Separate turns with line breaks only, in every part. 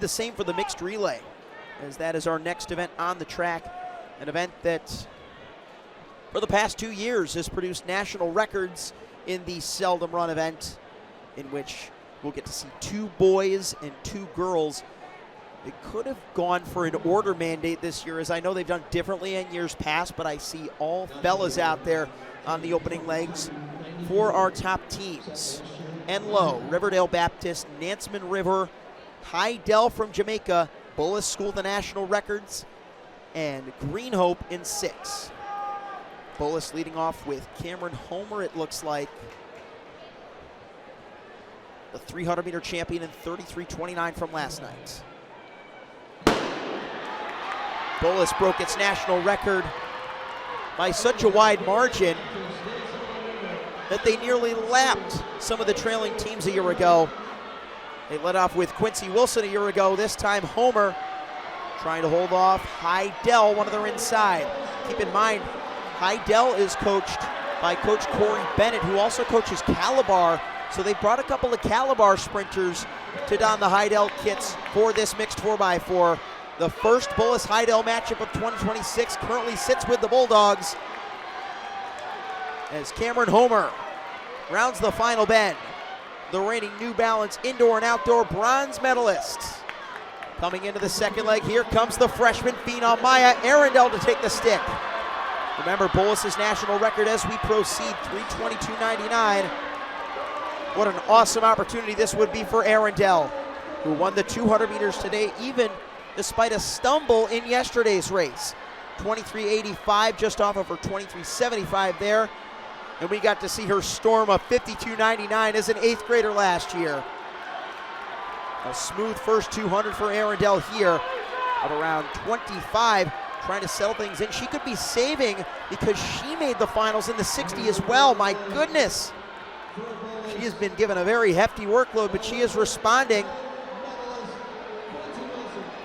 The same for the mixed relay, as that is our next event on the track, an event that for the past 2 years has produced national records in the seldom run event, in which we'll get to see 2 boys and 2 girls. It could have gone for an order mandate this year, as I know they've done differently in years past, but I see all fellas out there on the opening legs for our top teams. Enloe, Riverdale Baptist, Nansemond River, Arrendell from Jamaica, Bullis School of the National Records, and Green Hope in 6. Bullis leading off with Cameron Homer, it looks like. The 300-meter champion in 33:29 from last night. Bullis broke its national record by such a wide margin that they nearly lapped some of the trailing teams a year ago. They led off with Quincy Wilson a year ago. This time Homer trying to hold off Arrendell, one of their inside. Keep in mind, Arrendell is coached by Coach Corey Bennett, who also coaches Calabar. So they brought a couple of Calabar sprinters to don the Arrendell kits for this mixed 4x4. The first Bullis-Arrendell matchup of 2026 currently sits with the Bulldogs, as Cameron Homer rounds the final bend. The reigning New Balance indoor and outdoor bronze medalist. Coming into the second leg, here comes the freshman phenom Mya Arrendell to take the stick. Remember, Bullis' national record as we proceed, 3:22.99. What an awesome opportunity this would be for Arrendell, who won the 200 meters today, even despite a stumble in yesterday's race. 23.85, just off of her 23.75 there. And we got to see her storm a 52.99 as an 8th grader last year. A smooth first 200 for Arrendell here of around 25, trying to settle things in. She could be saving because she made the finals in the 60 as well. My goodness. She has been given a very hefty workload, but she is responding.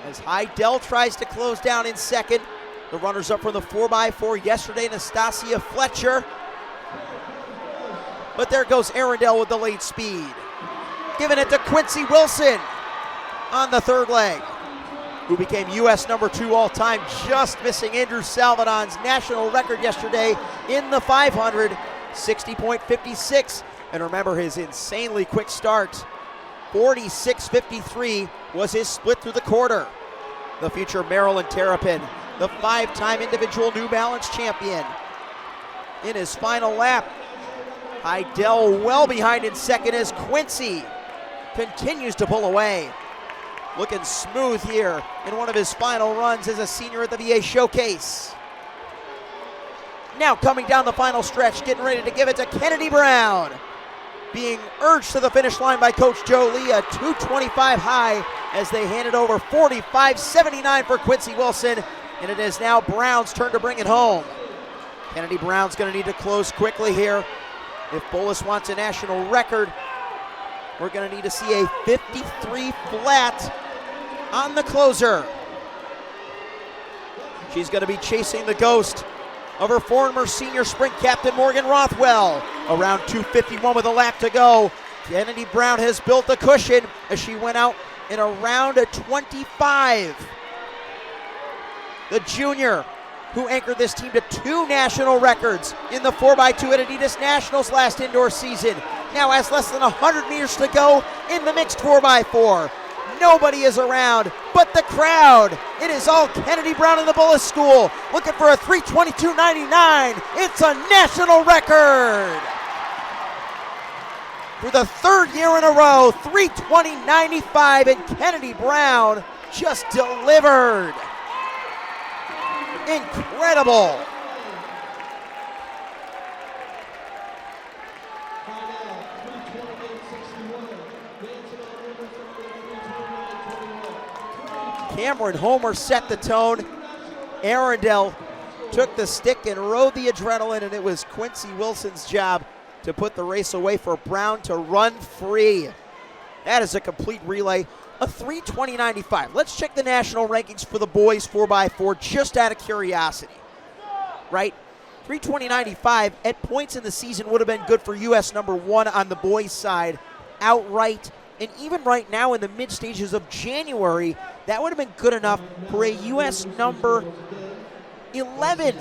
As Arrendell tries to close down in second. The runners up from the 4x4 yesterday, Nastasia Fletcher. But there goes Arrendell with the late speed. Giving it to Quincy Wilson on the third leg, who became U.S. number 2 all-time, just missing Andrew Salvadon's national record yesterday in the 500, 60.56. And remember his insanely quick start, 46.53 was his split through the quarter. The future Maryland Terrapin, the 5-time individual New Balance champion, in his final lap. Arrendell well behind in second as Quincy continues to pull away. Looking smooth here in one of his final runs as a senior at the VA Showcase. Now coming down the final stretch, getting ready to give it to Kennedy Brown. Being urged to the finish line by Coach Joe Lee, a 2:25 high as they hand it over, 45.79 for Quincy Wilson. And it is now Brown's turn to bring it home. Kennedy Brown's going to need to close quickly here. If Bullis wants a national record, we're going to need to see a 53 flat on the closer. She's going to be chasing the ghost of her former senior sprint captain, Morgan Rothwell. Around 2:51 with a lap to go. Kennedy Brown has built a cushion as she went out in around a 25. The junior who anchored this team to 2 national records in the 4x2 at Adidas Nationals last indoor season, now has less than 100 meters to go in the mixed 4x4. Nobody is around but the crowd. It is all Kennedy Brown in the Bullis School, looking for a 3:22.99. It's a national record. For the 3rd year in a row, 3:20.95, and Kennedy Brown just delivered. Incredible. Cameron Homer set the tone. Arrendell took the stick and rode the adrenaline, and it was Quincy Wilson's job to put the race away for Brown to run free. That is a complete relay. A 3:20.95. Let's check the national rankings for the boys 4x4 just out of curiosity. Right? 3:20.95 at points in the season would have been good for U.S. number 1 on the boys side outright And even right now in the mid stages of January, that would have been good enough for a U.S. number 11.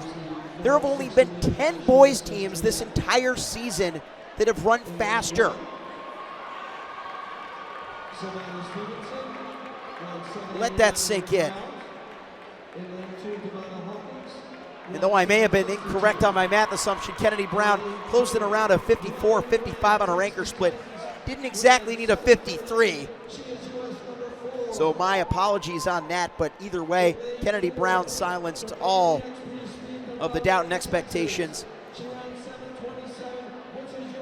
There have only been 10 boys teams this entire season that have run faster. Let that sink in. And though I may have been incorrect on my math assumption, Kennedy Brown closed in around a 54-55 on her anchor split. Didn't exactly need a 53. So my apologies on that, but either way, Kennedy Brown silenced all of the doubt and expectations.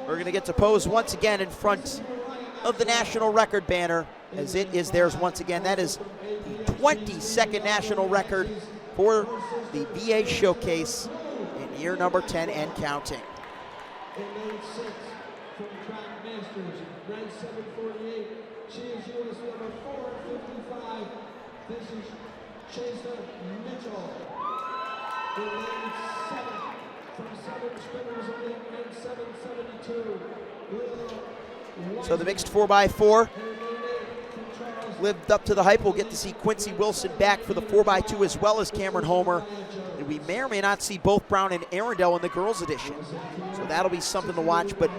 We're going to get to pose once again in front of the national record banner, as it is theirs once again. That is the 22nd national record for the VA Showcase in year number 10 and counting. So the mixed 4x4 lived up to the hype. We'll get to see Quincy Wilson back for the 4x2 as well as Cameron Homer. And we may or may not see both Brown and Arrendell in the girls edition. So that'll be something to watch. But